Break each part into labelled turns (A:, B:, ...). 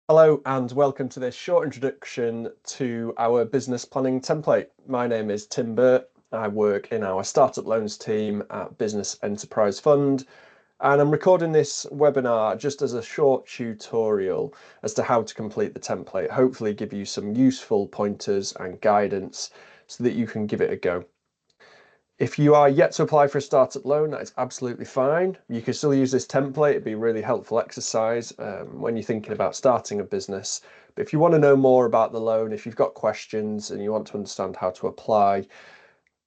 A: Hello and welcome to this short introduction to our business planning template. My name is Tim Burt. I work in our startup loans team at Business Enterprise Fund, and I'm recording this webinar just as a short tutorial as to how to complete the template, hopefully give you some useful pointers and guidance so that you can give it a go. If you are yet to apply for a startup loan, that is absolutely fine. You can still use this template. It'd be a really helpful exercise when you're thinking about starting a business. But if you want to know more about the loan, if you've got questions and you want to understand how to apply,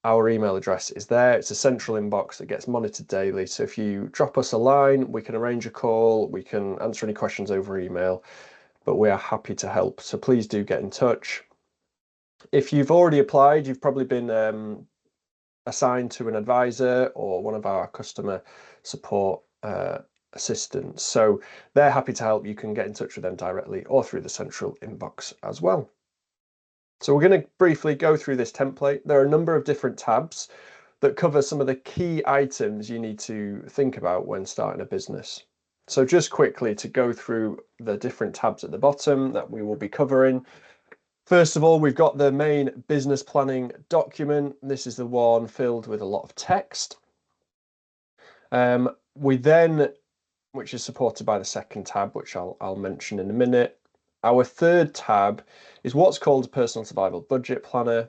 A: our email address is there. It's a central inbox that gets monitored daily. So if you drop us a line, we can arrange a call, we can answer any questions over email, but we are happy to help. So please do get in touch. If you've already applied, you've probably been assigned to an advisor or one of our customer support assistants. So they're happy to help. You can get in touch with them directly or through the central inbox as well. So we're going to briefly go through this template. There are a number of different tabs that cover some of the key items you need to think about when starting a business. So just quickly to go through the different tabs at the bottom that we will be covering. First of all, we've got the main business planning document. This is the one filled with a lot of text. We then, which is supported by the second tab, which I'll mention in a minute. Our third tab is what's called a personal survival budget planner.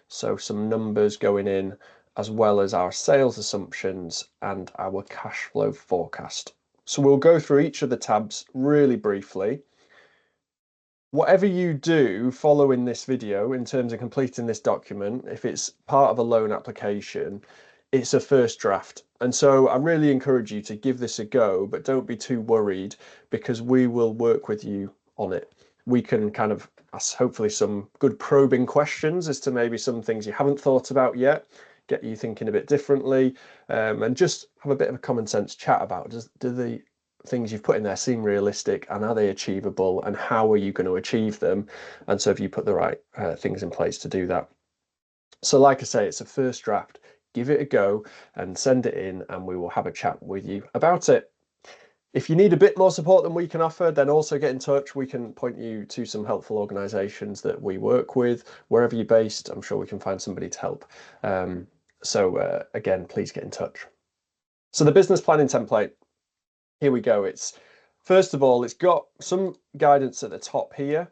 A: So some numbers going in, as well as our sales assumptions and our cash flow forecast. So we'll go through each of the tabs really briefly. Whatever you do following this video in terms of completing this document, if it's part of a loan application, it's a first draft. And so I really encourage you to give this a go, but don't be too worried because we will work with you on it. We can kind of ask hopefully some good probing questions as to maybe some things you haven't thought about yet, get you thinking a bit differently, and just have a bit of a common sense chat about do the things you've put in there seem realistic and are they achievable and how are you going to achieve them, and so have you put the right things in place to do that. So like I say, it's a first draft. Give it a go and send it in and we will have a chat with you about it. If you need a bit more support than we can offer, then also get in touch. We can point you to some helpful organisations that we work with. Wherever you're based, I'm sure we can find somebody to help. Again, please get in touch. So the business planning template, here we go. First of all, it's got some guidance at the top here.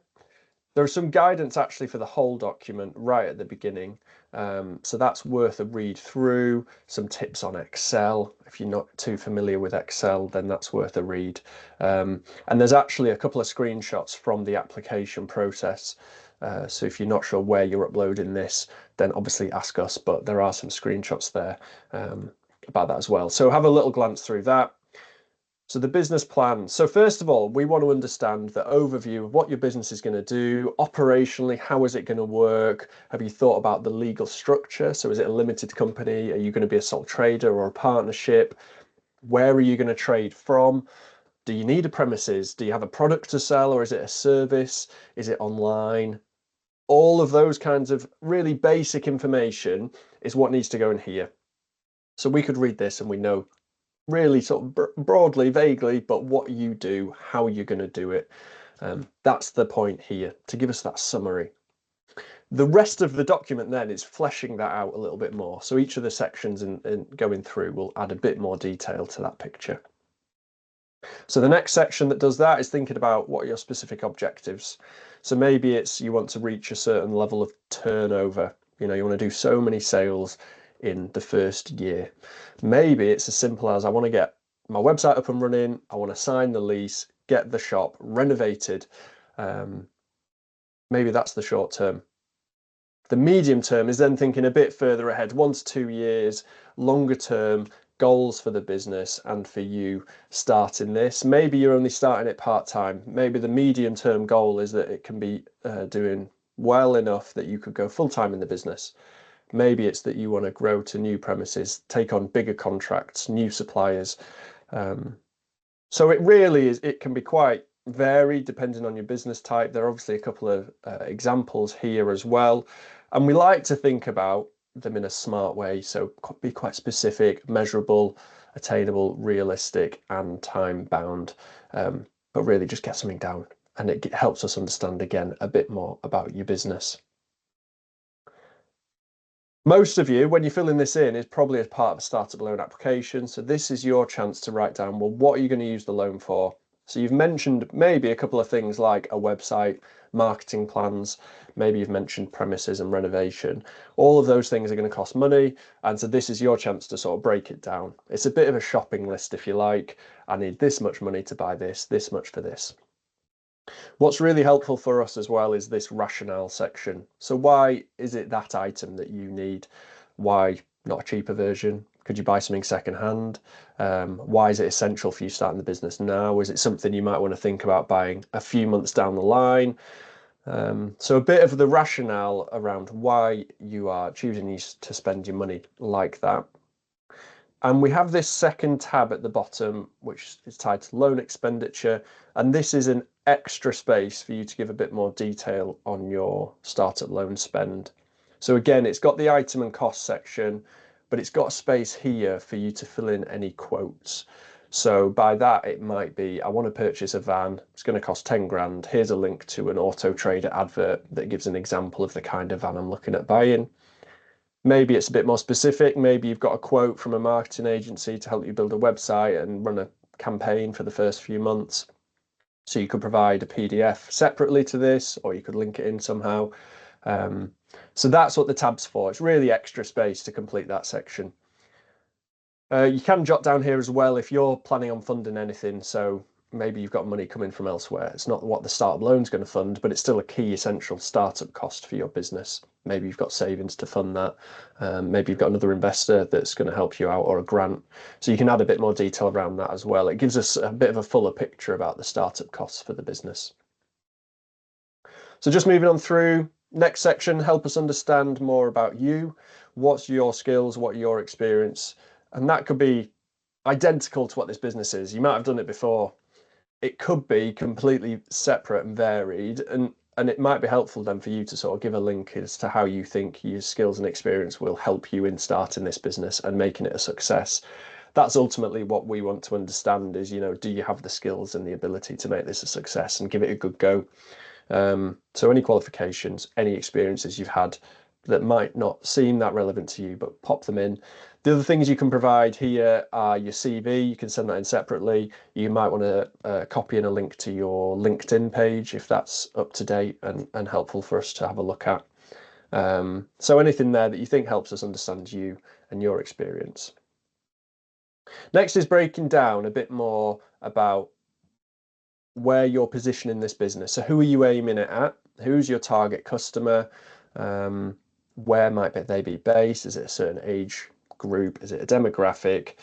A: There's some guidance actually for the whole document right at the beginning. So that's worth a read through. Some tips on Excel. If you're not too familiar with Excel, then that's worth a read. And there's actually a couple of screenshots from the application process. So if you're not sure where you're uploading this, then obviously ask us, but there are some screenshots there about that as well. So have a little glance through that. So the business plan. So first of all, we want to understand the overview of what your business is going to do. Operationally, how is it going to work? Have you thought about the legal structure? So is it a limited company? Are you going to be a sole trader or a partnership? Where are you going to trade from? Do you need a premises? Do you have a product to sell or is it a service? Is it online? All of those kinds of really basic information is what needs to go in here. So we could read this and we know really sort of broadly, vaguely, but what you do, how you're going to do it. That's the point here, to give us that summary. The rest of the document then is fleshing that out a little bit more. So each of the sections in going through will add a bit more detail to that picture. So the next section that does that is thinking about what are your specific objectives. So maybe it's you want to reach a certain level of turnover. You know, you want to do so many sales in the first year. Maybe it's as simple as I want to get my website up and running, I want to sign the lease, get the shop renovated. Maybe that's the short term. The medium term is then thinking a bit further ahead, 1 to 2 years, longer term goals for the business and for you starting this. Maybe you're only starting it part-time. Maybe the medium term goal is that it can be doing well enough that you could go full-time in the business. Maybe it's that you want to grow to new premises, take on bigger contracts, new suppliers. So it really is, it can be quite varied depending on your business type. There are obviously a couple of examples here as well. And we like to think about them in a smart way. So be quite specific, measurable, attainable, realistic, and time bound. But really just get something down and it helps us understand again a bit more about your business. Most of you, when you're filling this in, is probably as part of a startup loan application. So this is your chance to write down, well, what are you going to use the loan for? So you've mentioned maybe a couple of things like a website, marketing plans, maybe you've mentioned premises and renovation. All of those things are going to cost money. And so this is your chance to sort of break it down. It's a bit of a shopping list, if you like. I need this much money to buy this much for this. What's really helpful for us as well is this rationale section. So why is it that item that you need? Why not a cheaper version? Could you buy something secondhand? Why is it essential for you starting the business now? Is it something you might want to think about buying a few months down the line? So a bit of the rationale around why you are choosing to spend your money like that. And we have this second tab at the bottom, which is titled Loan Expenditure. And this is an extra space for you to give a bit more detail on your startup loan spend. So again, it's got the item and cost section, but it's got a space here for you to fill in any quotes. So by that, it might be, I want to purchase a van. It's going to cost 10 grand. Here's a link to an Auto Trader advert that gives an example of the kind of van I'm looking at buying. Maybe it's a bit more specific. Maybe you've got a quote from a marketing agency to help you build a website and run a campaign for the first few months. So you could provide a PDF separately to this, or you could link it in somehow. So that's what the tab's for. It's really extra space to complete that section. You can jot down here as well if you're planning on funding anything. So maybe you've got money coming from elsewhere. It's not what the startup loan's going to fund, but it's still a key essential startup cost for your business. Maybe you've got savings to fund that. Maybe you've got another investor that's going to help you out, or a grant. So you can add a bit more detail around that as well. It gives us a bit of a fuller picture about the startup costs for the business. So just moving on through, next section, help us understand more about you. What's your skills? What your experience? And that could be identical to what this business is. You might have done it before. It could be completely separate and varied, and it might be helpful then for you to sort of give a link as to how you think your skills and experience will help you in starting this business and making it a success. That's ultimately what we want to understand is, do you have the skills and the ability to make this a success and give it a good go? So any qualifications, any experiences you've had that might not seem that relevant to you, but pop them in. The other things you can provide here are your CV. You can send that in separately. You might want to copy in a link to your LinkedIn page if that's up to date and helpful for us to have a look at. So anything there that you think helps us understand you and your experience. Next is breaking down a bit more about where you're positioning this business. So who are you aiming it at? Who's your target customer? Where might they be based? Is it a certain age group? Is it a demographic?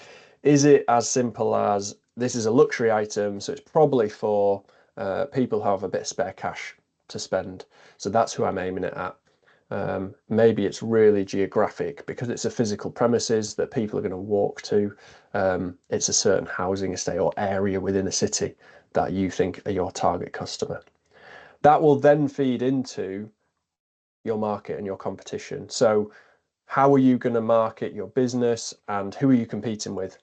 A: Is it as simple as this is a luxury item, so it's probably for people who have a bit of spare cash to spend. So that's who I'm aiming it at. Maybe it's really geographic because it's a physical premises that people are going to walk to. It's a certain housing estate or area within a city that you think are your target customer. That will then feed into your market and your competition. So how are you going to market your business and who are you competing with?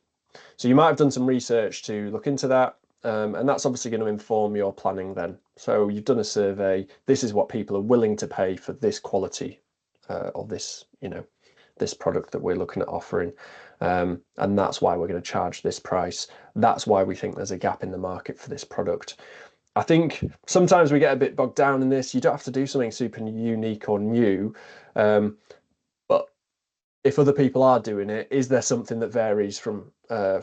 A: So you might have done some research to look into that. And that's obviously going to inform your planning then. So you've done a survey. This is what people are willing to pay for this quality or this, this product that we're looking at offering. And that's why we're going to charge this price. That's why we think there's a gap in the market for this product. I think sometimes we get a bit bogged down in this. You don't have to do something super unique or new. But if other people are doing it, is there something that varies from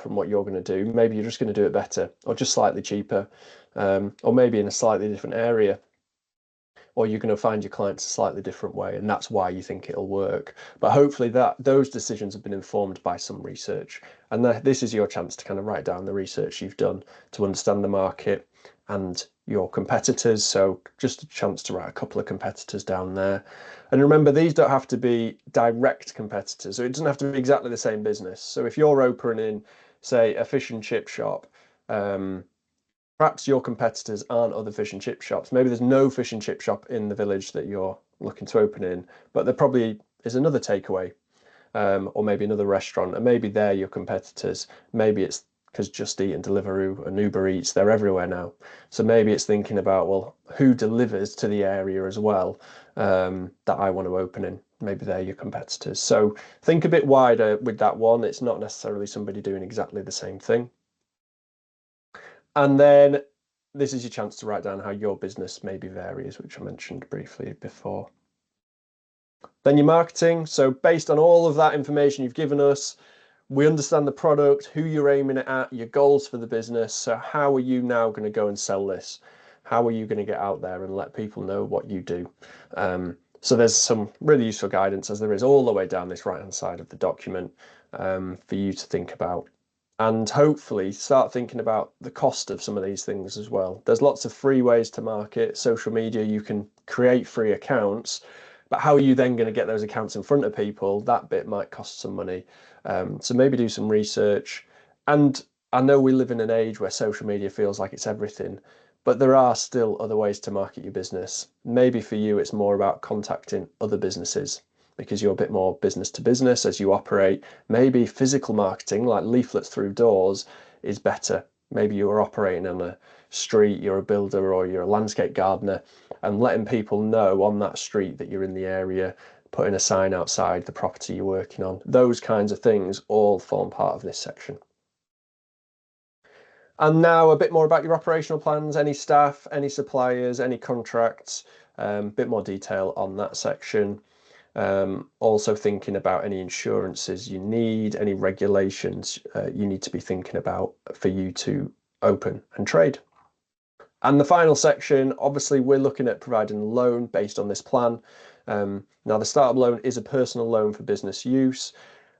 A: what you're going to do? Maybe you're just going to do it better or just slightly cheaper, or maybe in a slightly different area, or you're going to find your clients a slightly different way, and that's why you think it'll work. But hopefully those decisions have been informed by some research, and this is your chance to kind of write down the research you've done to understand the market and your competitors. So just a chance to write a couple of competitors down there. And remember, these don't have to be direct competitors. So it doesn't have to be exactly the same business. So if you're opening, say, a fish and chip shop, perhaps your competitors aren't other fish and chip shops. Maybe there's no fish and chip shop in the village that you're looking to open in, but there probably is another takeaway, or maybe another restaurant, and maybe they're your competitors. Maybe it's because Just Eat and Deliveroo and Uber Eats, they're everywhere now. So maybe it's thinking about, well, who delivers to the area as well that I want to open in? Maybe they're your competitors. So think a bit wider with that one. It's not necessarily somebody doing exactly the same thing. And then this is your chance to write down how your business maybe varies, which I mentioned briefly before. Then your marketing. So based on all of that information you've given us, we understand the product, who you're aiming at, your goals for the business. So how are you now going to go and sell this? How are you going to get out there and let people know what you do? So there's some really useful guidance, as there is all the way down this right-hand side of the document, for you to think about. And hopefully start thinking about the cost of some of these things as well. There's lots of free ways to market. Social media, you can create free accounts, but how are you then going to get those accounts in front of people? That bit might cost some money. So maybe do some research. And I know we live in an age where social media feels like it's everything, but there are still other ways to market your business. Maybe for you, it's more about contacting other businesses because you're a bit more business to business as you operate. Maybe physical marketing, like leaflets through doors, is better. Maybe you're operating on a street, you're a builder or you're a landscape gardener, and letting people know on that street that you're in the area, putting a sign outside the property you're working on. Those kinds of things all form part of this section. And now a bit more about your operational plans, any staff, any suppliers, any contracts, a bit more detail on that section. Also thinking about any insurances you need, any regulations you need to be thinking about for you to open and trade. And the final section, obviously we're looking at providing a loan based on this plan. Now the startup loan is a personal loan for business use.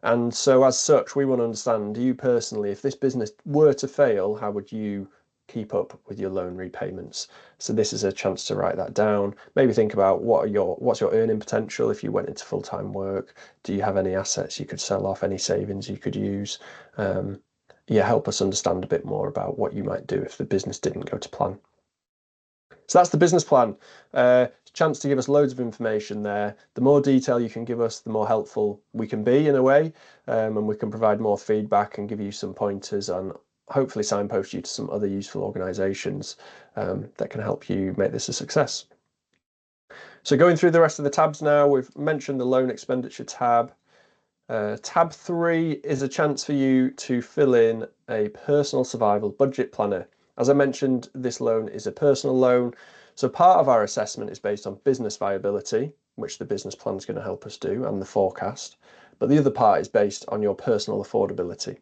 A: And so as such, we want to understand, you personally, if this business were to fail, how would you keep up with your loan repayments? So this is a chance to write that down. Maybe think about what's your earning potential if you went into full-time work? Do you have any assets you could sell off, any savings you could use? Yeah, help us understand a bit more about what you might do if the business didn't go to plan. So that's the business plan. Chance to give us loads of information there. The more detail you can give us, the more helpful we can be in a way, and we can provide more feedback and give you some pointers and hopefully signpost you to some other useful organisations that can help you make this a success. So going through the rest of the tabs now, we've mentioned the loan expenditure tab. Tab 3 is a chance for you to fill in a personal survival budget planner. As I mentioned, this loan is a personal loan. So part of our assessment is based on business viability, which the business plan is going to help us do, and the forecast. But the other part is based on your personal affordability.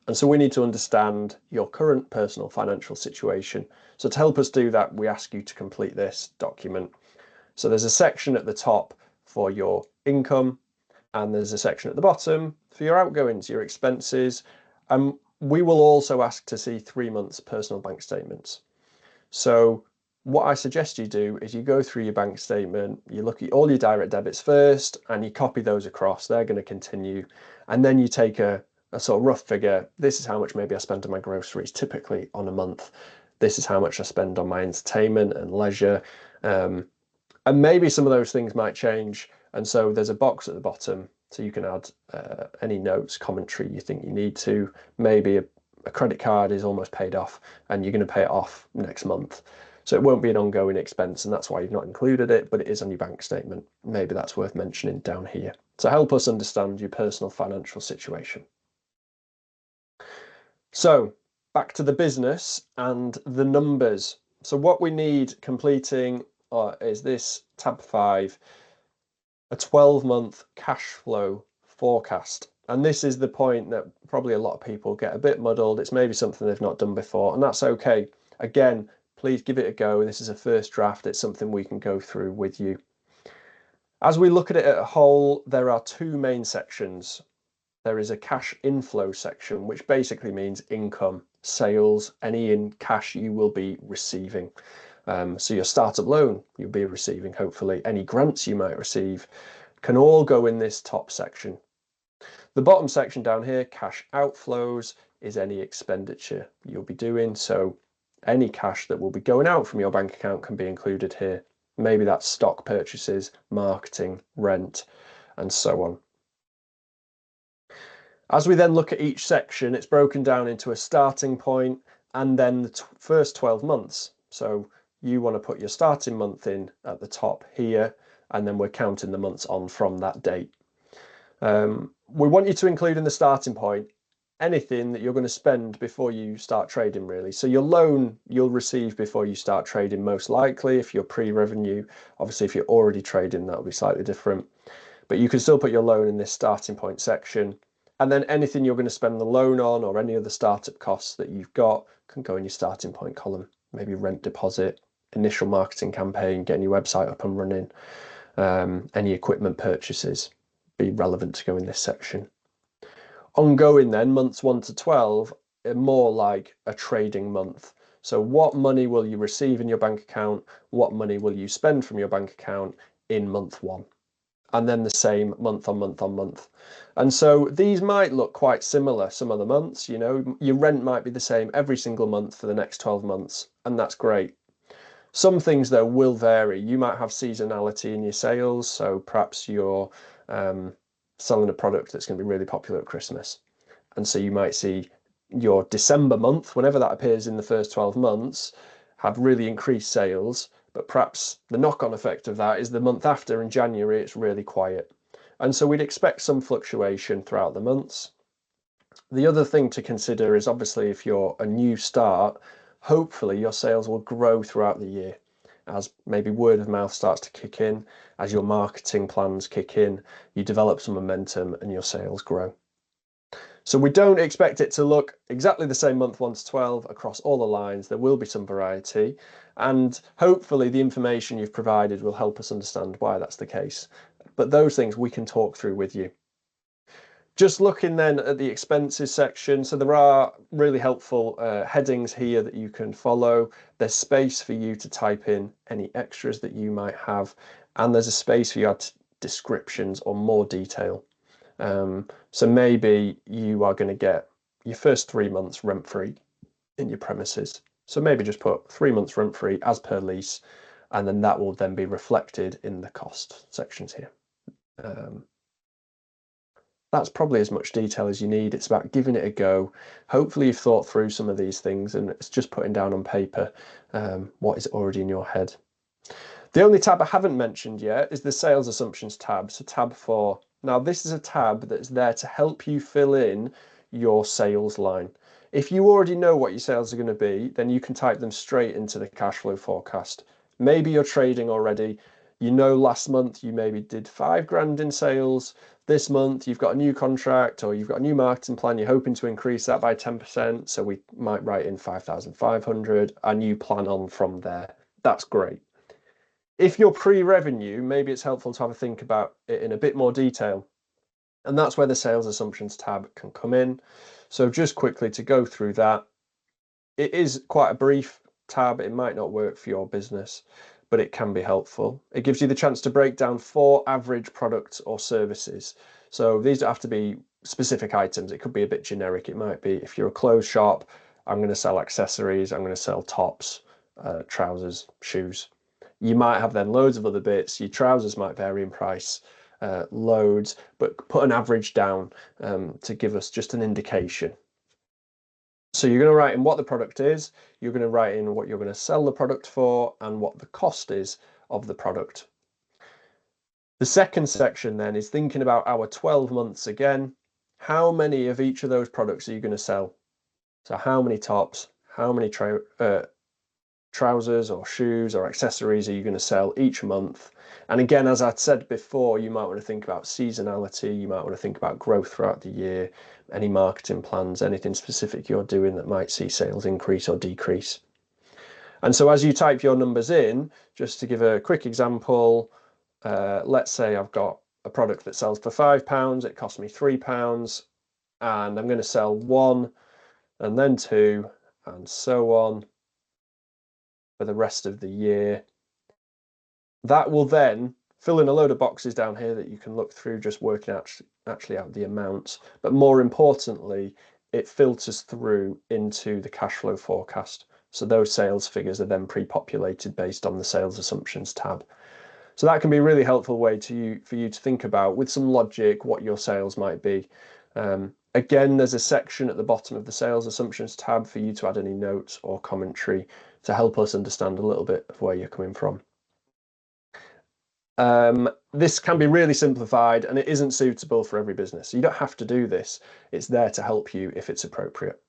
A: And so we need to understand your current personal financial situation. So to help us do that, we ask you to complete this document. So there's a section at the top for your income, and there's a section at the bottom for your outgoings, your expenses. We will also ask to see 3 months personal bank statements. So what I suggest you do is you go through your bank statement, you look at all your direct debits first, and you copy those across. They're going to continue. And then you take a sort of rough figure. This is how much maybe I spend on my groceries typically on a month. This is how much I spend on my entertainment and leisure. And maybe some of those things might change. And so there's a box at the bottom so you can add any notes, commentary you think you need to. Maybe a credit card is almost paid off and you're going to pay it off next month. So it won't be an ongoing expense, and that's why you've not included it, but it is on your bank statement. Maybe that's worth mentioning down here. So help us understand your personal financial situation. So back to the business and the numbers. So what we need completing is this tab 5, a 12-month cash flow forecast. And this is the point that probably a lot of people get a bit muddled. It's maybe something they've not done before, and that's okay. Again, please give it a go. This is a first draft. It's something we can go through with you. As we look at it as a whole, there are 2 main sections. There is a cash inflow section, which basically means income, sales, any in cash you will be receiving. So your startup loan you'll be receiving, hopefully, any grants you might receive can all go in this top section. The bottom section down here, cash outflows, is any expenditure you'll be doing. So any cash that will be going out from your bank account can be included here. Maybe that's stock purchases, marketing, rent, and so on. As we then look at each section, it's broken down into a starting point and then the first 12 months. So you want to put your starting month in at the top here, and then we're counting the months on from that date. We want you to include in the starting point anything that you're going to spend before you start trading, really. So your loan you'll receive before you start trading, most likely, if you're pre-revenue. Obviously, if you're already trading, that'll be slightly different. But you can still put your loan in this starting point section. And then anything you're going to spend the loan on or any other startup costs that you've got can go in your starting point column. Maybe rent deposit, initial marketing campaign, getting your website up and running, any equipment purchases be relevant to go in this section. Ongoing then, months 1 to 12 are more like a trading month. So what money will you receive in your bank account? What money will you spend from your bank account in month 1? And then the same month on month on month. And so these might look quite similar some of the months, you know, your rent might be the same every single month for the next 12 months, and that's great. Some things though will vary. You might have seasonality in your sales, so perhaps you're selling a product that's going to be really popular at Christmas. And so you might see your December month, whenever that appears in the first 12 months, have really increased sales, but perhaps the knock-on effect of that is the month after, in January, it's really quiet. And so we'd expect some fluctuation throughout the months. The other thing to consider is obviously if you're a new start, hopefully your sales will grow throughout the year as maybe word of mouth starts to kick in, as your marketing plans kick in, you develop some momentum and your sales grow. So we don't expect it to look exactly the same month 1 to 12 across all the lines. There will be some variety, and hopefully the information you've provided will help us understand why that's the case. But those things we can talk through with you. Just looking then at the expenses section, so there are really helpful headings here that you can follow. There's space for you to type in any extras that you might have, and there's a space for you to add descriptions or more detail. So maybe you are going to get your first 3 months rent-free in your premises. So maybe just put 3 months rent-free as per lease, and then that will then be reflected in the cost sections here. That's probably as much detail as you need. It's about giving it a go. Hopefully you've thought through some of these things and it's just putting down on paper what is already in your head. The only tab I haven't mentioned yet is the sales assumptions tab, so tab 4. Now this is a tab that's there to help you fill in your sales line. If you already know what your sales are going to be, then you can type them straight into the cash flow forecast. Maybe you're trading already. You know last month you maybe did 5 grand in sales. This month you've got a new contract or you've got a new marketing plan, you're hoping to increase that by 10%, so we might write in 5,500 and you plan on from there. That's great. If you're pre-revenue, maybe it's helpful to have a think about it in a bit more detail, and that's where the sales assumptions tab can come in. So just quickly to go through that, it is quite a brief tab. It might not work for your business, but it can be helpful. It gives you the chance to break down 4 average products or services. So these don't have to be specific items. It could be a bit generic. It might be, if you're a clothes shop, I'm going to sell accessories, I'm going to sell tops, trousers, shoes. You might have then loads of other bits. Your trousers might vary in price, loads, but put an average down to give us just an indication. So you're going to write in what the product is, you're going to write in what you're going to sell the product for, and what the cost is of the product. The second section then is thinking about our 12 months again. How many of each of those products are you going to sell? So how many tops, how many trousers or shoes or accessories are you going to sell each month? And again, as I said before, you might want to think about seasonality, you might want to think about growth throughout the year, any marketing plans, anything specific you're doing that might see sales increase or decrease. And so as you type your numbers in, just to give a quick example, let's say I've got a product that sells for £5, it costs me £3, and I'm going to sell 1 and then 2 and so on for the rest of the year. That will then fill in a load of boxes down here that you can look through, just working actually out the amounts. But more importantly, it filters through into the cash flow forecast. So those sales figures are then pre-populated based on the sales assumptions tab. So that can be a really helpful way for you to think about, with some logic, what your sales might be. Again, there's a section at the bottom of the sales assumptions tab for you to add any notes or commentary to help us understand a little bit of where you're coming from. This can be really simplified and it isn't suitable for every business. So you don't have to do this. It's there to help you if it's appropriate.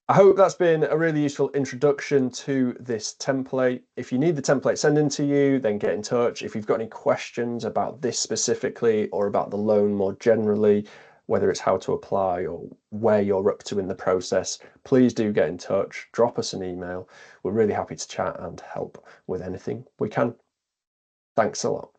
A: I hope that's been a really useful introduction to this template. If you need the template sent in to you, then get in touch. If you've got any questions about this specifically or about the loan more generally, whether it's how to apply or where you're up to in the process, please do get in touch. Drop us an email. We're really happy to chat and help with anything we can. Thanks a lot.